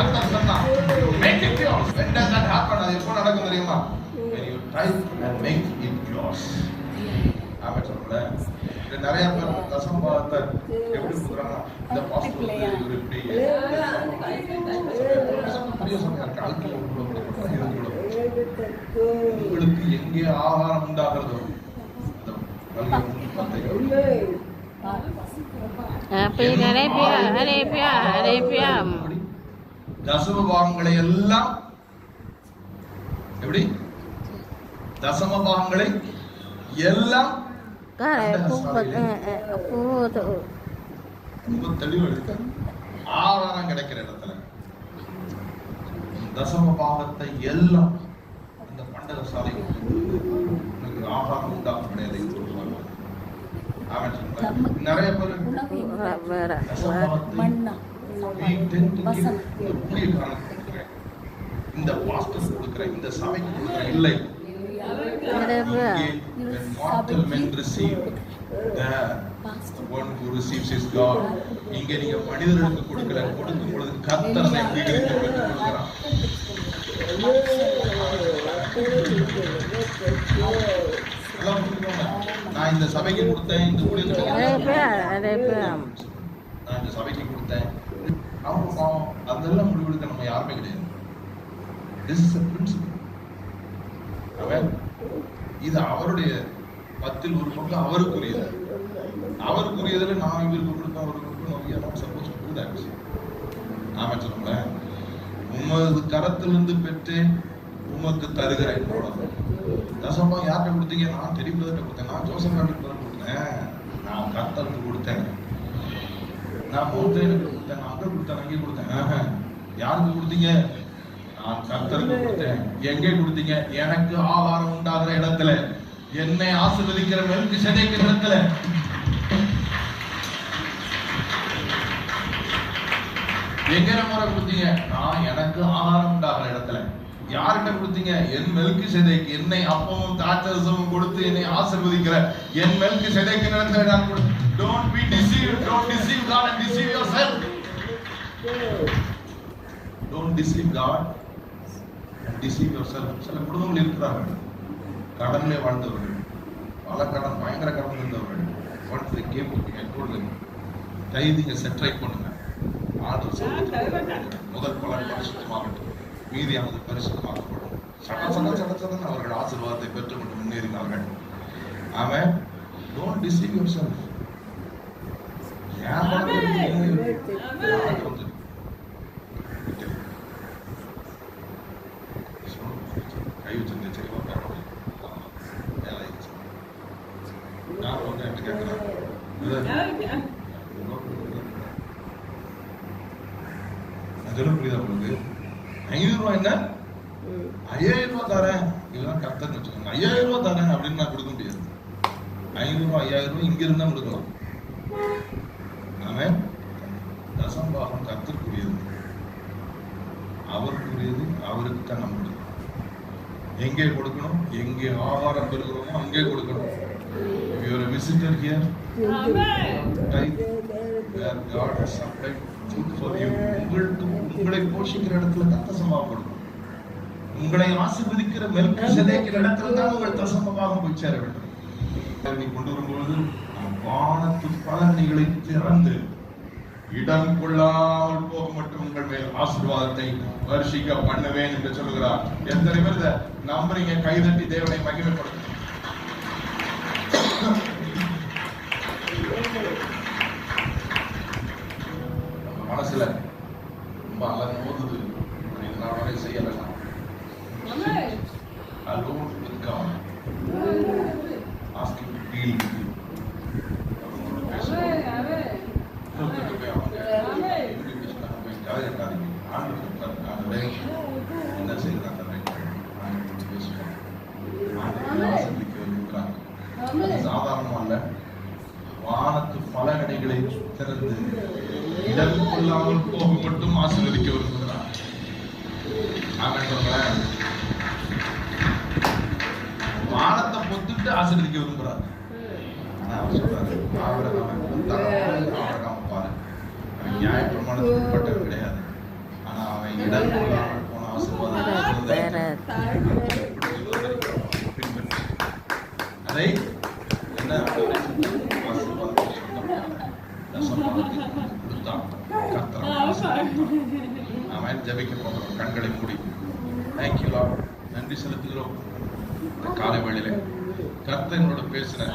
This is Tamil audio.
கர்த்தர் சொன்னார், make it yours. When does that happen? அது எப்போ நடக்கும் தெரியுமா? When you type and make it yours. ஆமென் சொல்லுங்க. இது நிறைய பேர் தசமபாகத்தை எப்படி கொடுக்குறாங்க? இந்த பாஸ்டர் இவர் இப்படி பெரிய சமயம் காலத்தில் உங்களுக்கு எங்கே ஆகாரம் உண்டாகிறதோ தசமபாகங்களை எல்லாம் எப்படி தசமபாகங்களை எல்லாம் தெளிவு ஆதாரம் கிடைக்கிற இடத்துல தசம பாகத்தை எல்லாம் அந்த பண்டக சாலை ஆகாரம் உண்டாகும் கிடையாது. நிறைய பேர் இந்த பாஸ்டர் கொடுக்கிற இந்த சபைக்கு கொடுக்கிற இல்லை. When mortal men receive, the one who receives is God. இங்க நீங்க மனிதர்களுக்கு கொடுக்கல, கொடுக்கும் பொழுது கர்த்தர் அதை உயிர்ப்பித்து கொடுக்கிறார். நான் இந்த சபைக்கு கொடுத்தேன், இந்த ஊழியத்துக்கு நான் இந்த சபைக்கு கொடுத்தேன், அதெல்லாம் முடிவெடுக்க நம்ம யாருமே கிடையாது. This is a principle. இது அவருடைய 10ல் ஒரு பங்கு அவருக்குரியது. அவருக்குரியதுல நான் இவருக்கு கொடுத்தேன், அவருக்கு கொடுக்கணும். சப்போஸ் ஆமாம் சொல்லுங்களேன். உமது கரத்திலிருந்து பெற்றேன், உமக்கு தருகிறேன். தசமா யார்கிட்ட கொடுத்தீங்க? நான் தெரிவிப்பதை கொடுத்தேன், நான் ஜோசப் கொடுத்தேன், நான் கர்த்தருக்கு கொடுத்தேன், நான் மூத்தேனுக்கு கொடுத்தேன், நான் அங்கே கொடுத்தேன், அங்கே கொடுத்தேன். யாருக்கு கொடுத்தீங்க? நான் கர்த்தருக்கு கொடுத்தேன். எங்கே கொடுத்தீங்க? எனக்கு ஆகாரம் உண்டாகிற இடத்துல, என்னை ஆசீர்வதிக்கிற மெல்கிசேதேக்கிற இடத்துல. எங்க முறை கொடுத்தீங்க? நான் எனக்கு ஆகாரம் உண்டாகிற இடத்துல. யார்கிட்ட கொடுத்தீங்க? என் மெல்கிசேதேக், என்னை அப்பமும் திராட்சரசமும் கொடுத்து என்னை ஆசீர்வதிக்கிற என் மெல்கிசேதேக்கிற இடத்துல நான் கொடுத்தேன். Don't be deceived. Don't deceive God and deceive yourself. Don't deceive God. Deceive yourself. சில குடும்பங்கள் இருக்கிறார்கள், கடனிலே வாழ்ந்தவர்கள், பல கடன், பயங்கர கடன் இருந்தவர்கள். வாழ்க்கை கேட்பீங்க, தைதிங்க செட்ரைட் பண்ணுங்க. முதல் பலன் பரிசுத்தமாகட்டும், மீதியானது பரிசுத்தமாக்கப்படும். சடசடன் அவர்கள் ஆசீர்வாதத்தை பெற்றுக்கொண்டு முன்னேறினார்கள். ஆமென். Don't deceive yourself. புரியுதா உங்களுக்கு? 500 ரூபாய் என்ன? 5000 ரூபாய் தரேன், இதெல்லாம் கர்த்தர்னு வச்சுக்கோங்க. 5000 ரூபாய் தரேன் அப்படின்னு நான் கொடுக்க முடியாது. 500 ரூபாய் 5000 ரூபாய் இங்க இருந்தா கொடுக்கலாம். ஆமென். தசம்பாகம் கர்த்தருக்குரியது, அவருக்குரியது, அவருக்கு தான் நம்ம கொடுக்கணும். எங்கே கொடுக்கணும்? எங்கே ஆகாரம் பெறுகிறோமோ அங்கே கொடுக்கணும். If you are a visitor here, type where God has supplied food for you. உங்களை போஷிக்கிற இடத்துல தான் தசமபாகம் கொடுக்கணும். உங்களை ஆசீர்வதிக்கிற மெல்கிசேதேக்கிற இடத்துல தான் உங்கள் தசமபாகம் போய் சேர வேண்டும். நீ கொண்டு வரும்பொழுது வானத்து பலன்களை திறந்து இடம் கொள்ளாமல் போக மட்டும் உங்கள் மேல் ஆசீர்வாதத்தை வருஷிக்க பண்ணுவேன் என்று சொல்கிறார். எத்தனை பேர் இதை நம்புறீங்க? கைதட்டி தேவனை மகிமைப்படுத்த. மனசுல ரொம்ப அலங்கோதுது, நான் வரை செய்யலாம். Alone with God, ask him to deal with you. என்ன செய்யறாங்க? சாதாரணம் அல்ல, வானத்து பல கடைகளை திறந்து இடம் கொள்ளாமல் போக மட்டும் ஆசீர்வதிக்க விரும்புகிறார். ஆமென் சொல்றேன். வானத்தை பொத்துட்டு ஆசீர்வதிக்க விரும்புகிறார். அவர் சொல்றாரு, ஆபிரகாம் பாரு, நியாயப்பிரமாணத்துக்கு உட்பட்டவர் கிடையாது, ஆனா அவன் அதை என்ன ஆசீர்வாதத்தை சொந்தமான தசமானத்தை கொடுத்தான். கர்த்தர் ஆசீர்வதித்தார். ஆமென். ஜெபிக்க போகிறோம். கண்களை மூடி. Thank you Lord. நன்றி செலுத்துகிறோம். இந்த காலை வேளையிலே கர்த்தர் என்னோட பேசின